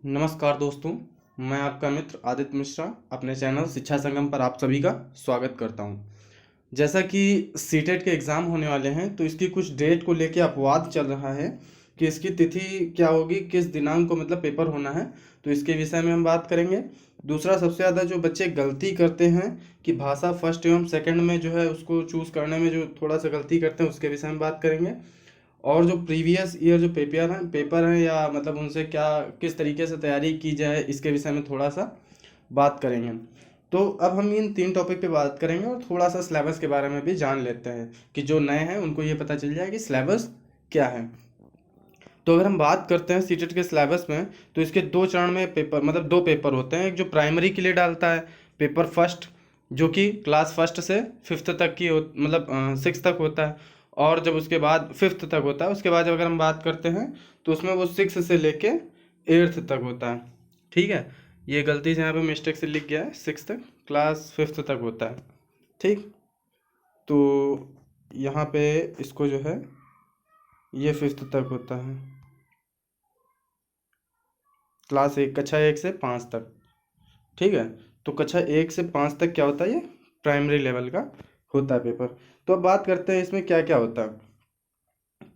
नमस्कार दोस्तों, मैं आपका मित्र आदित्य मिश्रा अपने चैनल शिक्षा संगम पर आप सभी का स्वागत करता हूं। जैसा कि सीटेट के एग्ज़ाम होने वाले हैं तो इसकी कुछ डेट को लेके अपवाद चल रहा है कि इसकी तिथि क्या होगी, किस दिनांक को मतलब पेपर होना है, तो इसके विषय में हम बात करेंगे। दूसरा, सबसे ज़्यादा जो बच्चे गलती करते हैं कि भाषा फर्स्ट एवं सेकंड में जो है उसको चूज़ करने में जो थोड़ा सा गलती करते हैं उसके विषय में बात करेंगे। और जो प्रीवियस ईयर जो पेपर हैं या मतलब उनसे क्या किस तरीके से तैयारी की जाए इसके विषय में थोड़ा सा बात करेंगे। तो अब हम इन तीन टॉपिक पे बात करेंगे और थोड़ा सा सिलेबस के बारे में भी जान लेते हैं कि जो नए हैं उनको ये पता चल जाए कि सिलेबस क्या है। तो अगर हम बात करते हैं सीटेट के सिलेबस में, तो इसके दो चरण में पेपर मतलब दो पेपर होते हैं। एक जो प्राइमरी के लिए डालता है पेपर फर्स्ट, जो कि क्लास फर्स्ट से फिफ्थ तक की मतलब सिक्स तक होता है। और जब उसके बाद फिफ्थ तक होता है, उसके बाद जब अगर हम बात करते हैं तो उसमें वो सिक्स से लेके एट्थ तक होता है। ठीक है, ये गलती से यहाँ पे मिस्टेक से लिख गया है, सिक्स तक, क्लास फिफ्थ तक होता है। ठीक, तो यहाँ पे इसको जो है ये फिफ्थ तक होता है, क्लास एक, कक्षा एक से पाँच तक। ठीक है, तो कक्षा एक से पाँच तक क्या होता है, ये प्राइमरी लेवल का होता है पेपर। तो अब बात करते हैं इसमें क्या क्या होता है।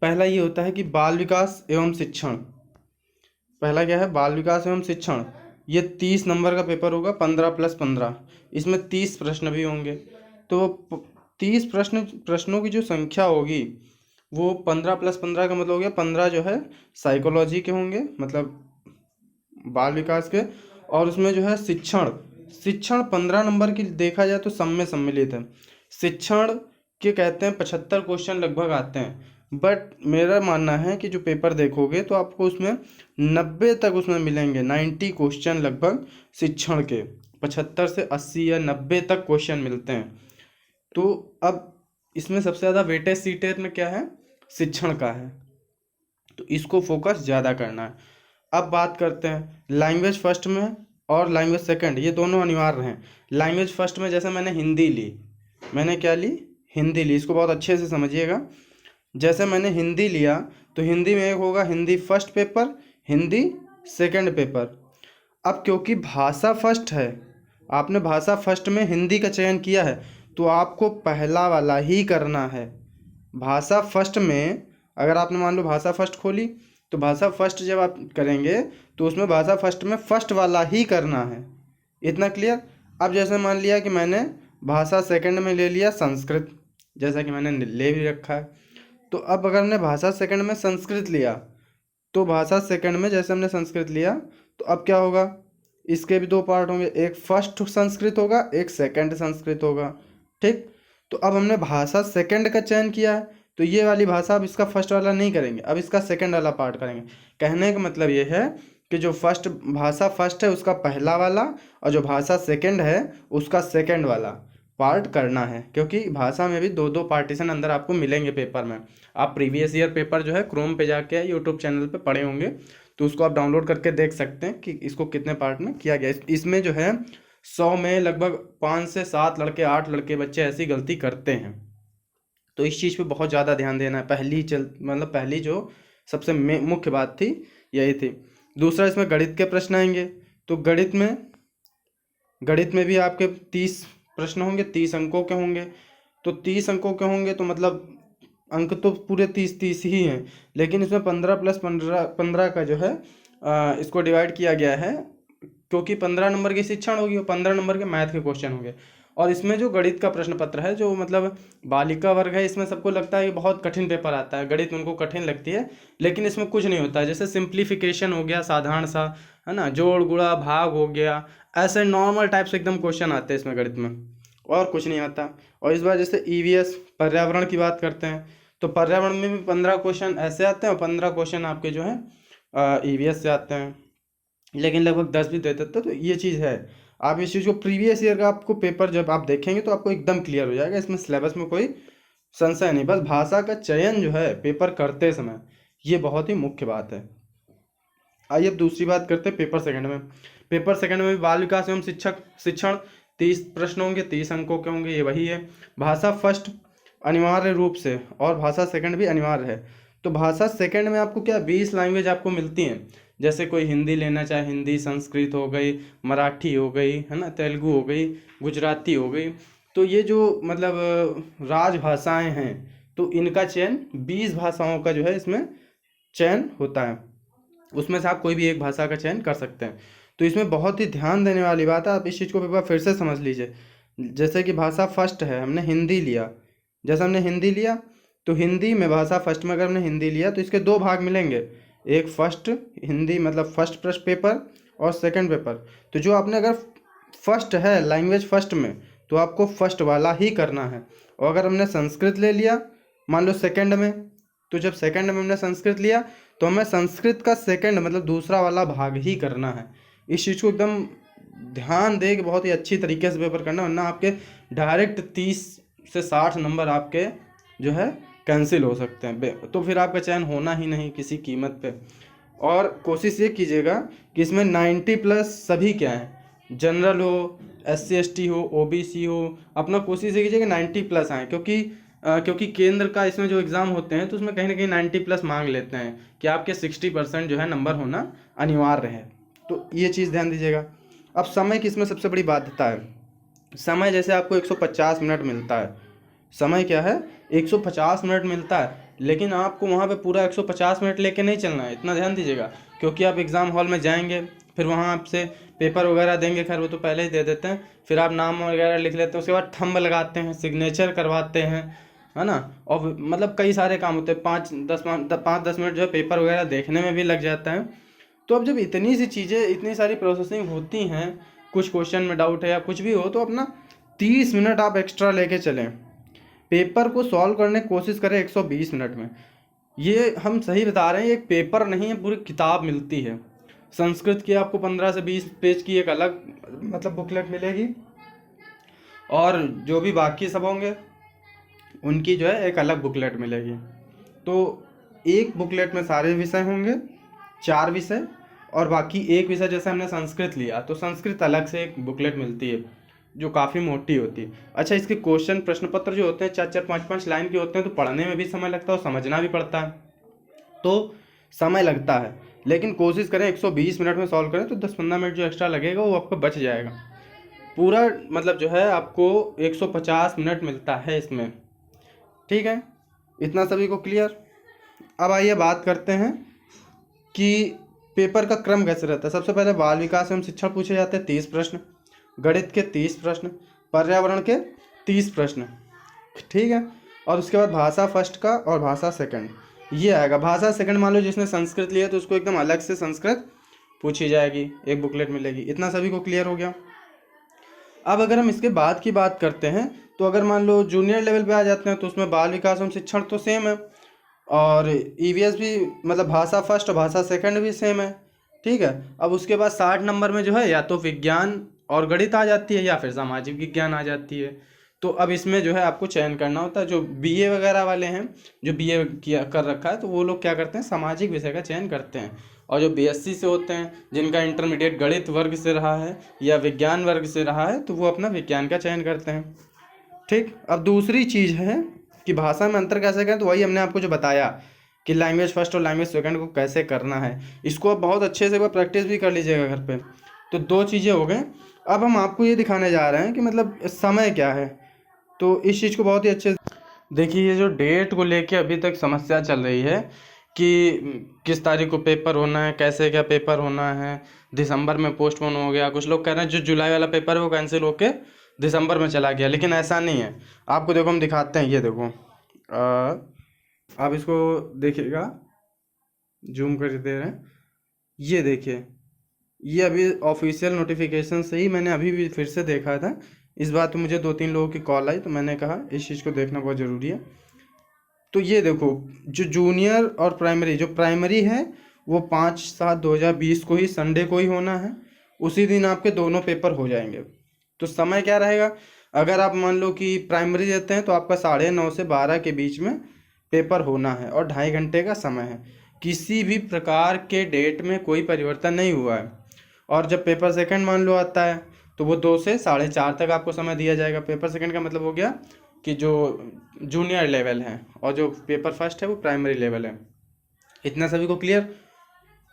पहला ये होता है कि बाल विकास एवं शिक्षण। पहला क्या है, बाल विकास एवं शिक्षण। ये 30 नंबर का पेपर होगा, 15+15। इसमें 30 प्रश्न भी होंगे। तो 30 प्रश्नों की जो संख्या होगी वो 15+15 का मतलब हो गया 15 जो है साइकोलॉजी के होंगे, मतलब बाल विकास के। और उसमें जो है शिक्षण, 15 नंबर की देखा जाए तो सब में सम्मिलित है। शिक्षण के कहते हैं 75 क्वेश्चन लगभग आते हैं, बट मेरा मानना है कि जो पेपर देखोगे तो आपको उसमें 90 तक उसमें मिलेंगे, 90 क्वेश्चन लगभग शिक्षण के, 75 से 80 या 90 तक क्वेश्चन मिलते हैं। तो अब इसमें सबसे ज़्यादा वेटेज सीटेट में क्या है, शिक्षण का है, तो इसको फोकस ज़्यादा करना है। अब बात करते हैं लैंग्वेज फर्स्ट में और लैंग्वेज सेकंड, ये दोनों अनिवार्य हैं। लैंग्वेज फर्स्ट में जैसे मैंने हिंदी ली, मैंने क्या ली, हिंदी ली। इसको बहुत अच्छे से समझिएगा। जैसे मैंने हिंदी लिया तो हिंदी में एक होगा Hindi first paper, Hindi second paper. अब क्योंकि भाषा फर्स्ट है, आपने भाषा फर्स्ट में हिंदी का चयन किया है, तो आपको पहला वाला ही करना है। भाषा फर्स्ट में अगर आपने मान लो भाषा फर्स्ट खोली, तो भाषा फर्स्ट जब आप करेंगे तो उसमें भाषा फर्स्ट में फर्स्ट वाला ही करना है। इतना क्लियर। अब जैसे मान लिया कि मैंने भाषा सेकंड में ले लिया संस्कृत, जैसा कि मैंने ले भी रखा है। तो अब अगर हमने भाषा सेकंड में संस्कृत लिया, तो भाषा सेकंड में जैसे हमने संस्कृत लिया तो अब क्या होगा, इसके भी दो पार्ट होंगे, एक फर्स्ट संस्कृत होगा, एक सेकंड संस्कृत होगा। ठीक, तो अब हमने भाषा सेकंड का चयन किया है, तो ये वाली भाषा अब इसका फर्स्ट वाला नहीं करेंगे, अब इसका सेकंड वाला पार्ट करेंगे। कहने का मतलब ये है कि जो फर्स्ट भाषा फर्स्ट है उसका पहला वाला, और जो भाषा सेकंड है उसका सेकंड वाला पार्ट करना है। क्योंकि भाषा में भी दो दो पार्टीशन अंदर आपको मिलेंगे पेपर में। आप प्रीवियस ईयर पेपर जो है क्रोम पे जाके यूट्यूब चैनल पे पढ़े होंगे, तो उसको आप डाउनलोड करके देख सकते हैं कि इसको कितने पार्ट में किया गया। इसमें जो है 100 में लगभग 5 से 7 लड़के 8 लड़के बच्चे ऐसी गलती करते हैं। तो इस चीज़ पे बहुत ज़्यादा ध्यान देना है। पहली जो सबसे मुख्य बात थी यही थी। दूसरा, इसमें गणित के प्रश्न आएंगे। तो गणित में भी आपके 30 प्रश्न होंगे, 30 अंकों के होंगे। तो 30 अंकों के होंगे तो मतलब अंक तो पूरे 30 ही हैं, लेकिन इसमें 15+15 का जो है इसको डिवाइड किया गया है, क्योंकि 15 नंबर की शिक्षण होगी और 15 नंबर के मैथ के क्वेश्चन होंगे। और इसमें जो गणित का प्रश्न पत्र है, जो मतलब बालिका वर्ग है, इसमें सबको लगता है कि बहुत कठिन पेपर आता है, गणित उनको कठिन लगती है, लेकिन इसमें कुछ नहीं होता है। जैसे सिंप्लीफिकेशन हो गया साधारण सा, है ना, जोड़ गुणा भाग हो गया, ऐसे नॉर्मल टाइप से एकदम क्वेश्चन आते हैं इसमें गणित में, और कुछ नहीं आता। और इस बार जैसे ईवीएस पर्यावरण की बात करते हैं, तो पर्यावरण में भी 15 क्वेश्चन ऐसे आते हैं और 15 क्वेश्चन आपके जो हैं ईवीएस से आते हैं, लेकिन लगभग 10 भी दे देते। तो ये चीज़ है, आप इस चीज़ को प्रीवियस ईयर का आपको पेपर जब आप देखेंगे तो आपको एकदम क्लियर हो जाएगा, इसमें सिलेबस में कोई संशय नहीं। बस भाषा का चयन जो है पेपर करते समय, ये बहुत ही मुख्य बात है। आइए अब दूसरी बात करते हैं पेपर सेकंड में। पेपर सेकंड में भी बाल विकास एवं शिक्षण 30 प्रश्न होंगे, 30 अंकों के होंगे, ये वही है। भाषा फर्स्ट अनिवार्य रूप से और भाषा सेकंड भी अनिवार्य है। तो भाषा सेकंड में आपको क्या 20 लैंग्वेज आपको मिलती हैं, जैसे कोई हिंदी लेना चाहे हिंदी, संस्कृत हो गई, मराठी हो गई, है ना, तेलुगु हो गई, गुजराती हो गई। तो ये जो मतलब राजभाषाएं हैं, तो इनका चयन 20 भाषाओं का जो है इसमें चयन होता है। उसमें से आप कोई भी एक भाषा का चयन कर सकते हैं। तो इसमें बहुत ही ध्यान देने वाली बात है, आप इस चीज़ को एक बार फिर से समझ लीजिए। जैसे कि भाषा फर्स्ट है, हमने हिंदी लिया, जैसे हमने हिंदी लिया तो हिंदी में भाषा फर्स्ट में अगर हमने हिंदी लिया तो इसके दो भाग मिलेंगे, एक फर्स्ट हिंदी मतलब फर्स्ट प्रश्न पेपर और सेकंड पेपर। तो जो आपने अगर फर्स्ट है लैंग्वेज फर्स्ट में तो आपको फर्स्ट वाला ही करना है। और अगर हमने संस्कृत ले लिया मान लो सेकंड में, तो जब सेकंड में हमने संस्कृत लिया तो हमें संस्कृत का सेकंड मतलब दूसरा वाला भाग ही करना है। इस चीज़ को एकदम ध्यान दे के बहुत ही अच्छी तरीके से पेपर करना, वरना आपके डायरेक्ट 30 से 60 नंबर आपके जो है कैंसिल हो सकते हैं, तो फिर आपका चयन होना ही नहीं किसी कीमत पे। और कोशिश ये कीजिएगा कि इसमें 90 प्लस सभी क्या है, जनरल हो, SC ST हो, OBC हो, अपना कोशिश ये कीजिएगा 90 प्लस आए, क्योंकि केंद्र का इसमें जो एग्ज़ाम होते हैं तो उसमें कहीं ना कहीं 90 प्लस मांग लेते हैं कि आपके 60% जो है नंबर होना अनिवार्य है। तो ये चीज़ ध्यान दीजिएगा। अब समय की इसमें सबसे बड़ी बाध्यता है, समय जैसे आपको 150 मिनट मिलता है, समय क्या है 150 मिनट मिलता है, लेकिन आपको वहाँ पे पूरा 150 मिनट लेके नहीं चलना है, इतना ध्यान दीजिएगा। क्योंकि आप एग्ज़ाम हॉल में जाएंगे, फिर वहाँ आपसे पेपर वगैरह देंगे, खैर वो तो पहले ही दे देते हैं, फिर आप नाम वगैरह लिख लेते हैं, उसके बाद थंब लगाते हैं, सिग्नेचर करवाते हैं, है ना। और मतलब कई सारे काम होते हैं, 5-10 मिनट जो है पेपर वगैरह देखने में भी लग जाता है। तो अब जब इतनी सी चीज़ें, इतनी सारी प्रोसेसिंग होती हैं, कुछ क्वेश्चन में डाउट है या कुछ भी हो, तो अपना 30 मिनट आप एक्स्ट्रा लेके चलें, पेपर को सॉल्व करने की कोशिश करें 120 मिनट में। ये हम सही बता रहे हैं, एक पेपर नहीं है, पूरी किताब मिलती है। संस्कृत की आपको 15 से 20 पेज की एक अलग मतलब बुकलेट मिलेगी, और जो भी बाकी सब होंगे उनकी जो है एक अलग बुकलेट मिलेगी। तो एक बुकलेट में सारे विषय होंगे, 4 विषय, और बाकी एक विषय, जैसे हमने संस्कृत लिया तो संस्कृत अलग से एक बुकलेट मिलती है जो काफ़ी मोटी होती है। अच्छा, इसके क्वेश्चन प्रश्न पत्र जो होते हैं 4-4 5-5 लाइन के होते हैं, तो पढ़ने में भी समय लगता है और समझना भी पड़ता है, तो समय लगता है। लेकिन कोशिश करें 120 मिनट में सॉल्व करें, तो 10-15 मिनट जो एक्स्ट्रा लगेगा वो आपको बच जाएगा। पूरा मतलब जो है आपको 150 मिनट मिलता है इसमें, ठीक है। इतना सभी को क्लियर। अब आइए बात करते हैं कि पेपर का क्रम कैसे रहता है। सबसे पहले बाल विकास एवं शिक्षण पूछे जाते हैं 30 प्रश्न, गणित के 30 प्रश्न, पर्यावरण के 30 प्रश्न, ठीक है। और उसके बाद भाषा फर्स्ट का और भाषा सेकंड ये आएगा। भाषा सेकंड मान लो जिसने संस्कृत लिया तो उसको एकदम अलग से संस्कृत पूछी जाएगी, एक बुकलेट मिलेगी। इतना सभी को क्लियर हो गया। अब अगर हम इसके बाद की बात करते हैं, तो अगर मान लो जूनियर लेवल पे आ जाते हैं तो उसमें बाल विकास एवं शिक्षण तो सेम है, और EVS भी मतलब भाषा फर्स्ट और भाषा सेकंड भी सेम है, ठीक है। अब उसके बाद 60 नंबर में जो है या तो विज्ञान और गणित आ जाती है या फिर सामाजिक विज्ञान आ जाती है। तो अब इसमें जो है आपको चयन करना होता है। जो BA वगैरह वाले हैं, जो BA किया कर रखा है, तो वो लोग क्या करते हैं, सामाजिक विषय का चयन करते हैं। और जो BSc से होते हैं, जिनका इंटरमीडिएट गणित वर्ग से रहा है या विज्ञान वर्ग से रहा है, तो वो अपना विज्ञान का चयन करते हैं, ठीक। अब दूसरी चीज़ है कि भाषा में अंतर कैसे करें, तो वही हमने आपको जो बताया कि लैंग्वेज फर्स्ट और लैंग्वेज सेकंड को कैसे करना है। इसको आप बहुत अच्छे से प्रैक्टिस भी कर लीजिएगा घर पे। तो 2 चीज़ें हो गई। अब हम आपको ये दिखाने जा रहे हैं कि मतलब समय क्या है। तो इस चीज़ को बहुत ही अच्छे देखिए, ये जो डेट को लेके अभी तक समस्या चल रही है कि किस तारीख को पेपर होना है, कैसे क्या पेपर होना है, दिसंबर में पोस्टपोन हो गया। कुछ लोग कह रहे हैं जो जुलाई वाला पेपर है वो कैंसिल होके दिसंबर में चला गया, लेकिन ऐसा नहीं है। आपको देखो हम दिखाते हैं, ये देखो आप इसको देखिएगा, जूम कर दे रहे हैं, ये देखिए, ये अभी ऑफिशियल नोटिफिकेशन से ही मैंने अभी भी फिर से देखा था। इस बात पे मुझे 2-3 लोगों की कॉल आई, तो मैंने कहा इस चीज़ को देखना बहुत ज़रूरी है। तो ये देखो, जो जूनियर और प्राइमरी, जो प्राइमरी है वो 5/7/2020 को ही, संडे को ही होना है, उसी दिन आपके दोनों पेपर हो जाएंगे। तो समय क्या रहेगा, अगर आप मान लो कि प्राइमरी देते हैं तो आपका 9:30 से 12 के बीच में पेपर होना है और 2.5 घंटे का समय है। किसी भी प्रकार के डेट में कोई परिवर्तन नहीं हुआ है। और जब पेपर सेकंड मान लो आता है तो वो 2 से 4:30 तक आपको समय दिया जाएगा। पेपर सेकंड का मतलब हो गया कि जो जूनियर लेवल है, और जो पेपर फर्स्ट है वो प्राइमरी लेवल है। इतना सभी को क्लियर।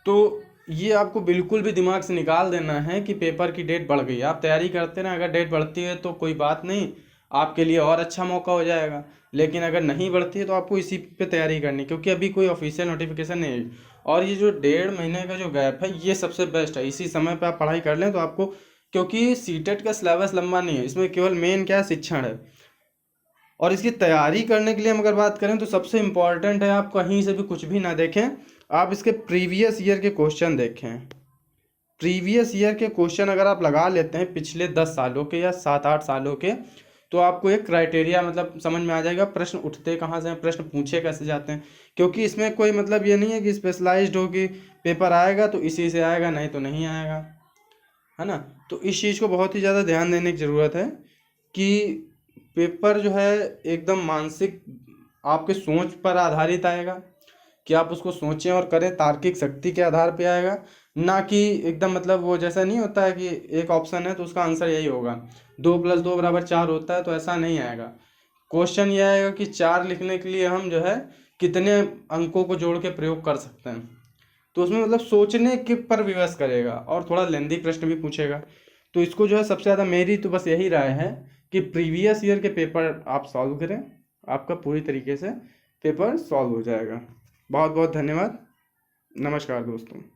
तो ये आपको बिल्कुल भी दिमाग से निकाल देना है कि पेपर की डेट बढ़ गई। आप तैयारी करते ना, अगर डेट बढ़ती है तो कोई बात नहीं, आपके लिए और अच्छा मौका हो जाएगा। लेकिन अगर नहीं बढ़ती है तो आपको इसी पे तैयारी करनी, क्योंकि अभी कोई ऑफिशियल नोटिफिकेशन नहीं है। और ये जो 1.5 महीने का जो गैप है ये सबसे बेस्ट है, इसी समय पे आप पढ़ाई कर लें तो आपको, क्योंकि सीटेट का सिलेबस लंबा नहीं है, इसमें केवल मेन क्या है, शिक्षण है। और इसकी तैयारी करने के लिए हम अगर बात करें तो सबसे इम्पॉर्टेंट है, आप कहीं से भी कुछ भी ना देखें, आप इसके प्रीवियस ईयर के क्वेश्चन देखें। प्रीवियस ईयर के क्वेश्चन अगर आप लगा लेते हैं पिछले 10 सालों के या 7-8 सालों के, तो आपको एक क्राइटेरिया मतलब समझ में आ जाएगा प्रश्न उठते कहाँ से हैं, प्रश्न पूछे कैसे जाते हैं। क्योंकि इसमें कोई मतलब ये नहीं है कि स्पेशलाइज्ड हो कि पेपर आएगा तो इसी से आएगा, नहीं तो नहीं आएगा, है ना। तो इस चीज़ को बहुत ही ज़्यादा ध्यान देने की ज़रूरत है कि पेपर जो है एकदम मानसिक आपके सोच पर आधारित आएगा, कि आप उसको सोचें और करें, तार्किक शक्ति के आधार पे आएगा। ना कि एकदम मतलब वो जैसा नहीं होता है कि एक ऑप्शन है तो उसका आंसर यही होगा, 2+2=4 होता है, तो ऐसा नहीं आएगा। क्वेश्चन ये आएगा कि 4 लिखने के लिए हम जो है कितने अंकों को जोड़ के प्रयोग कर सकते हैं। तो उसमें मतलब सोचने के पर विवश करेगा और थोड़ा लेंदी प्रश्न भी पूछेगा। तो इसको जो है सबसे ज़्यादा मेरी तो बस यही राय है कि प्रीवियस ईयर के पेपर आप सॉल्व करें, आपका पूरी तरीके से पेपर सॉल्व हो जाएगा। बहुत बहुत धन्यवाद। नमस्कार दोस्तों।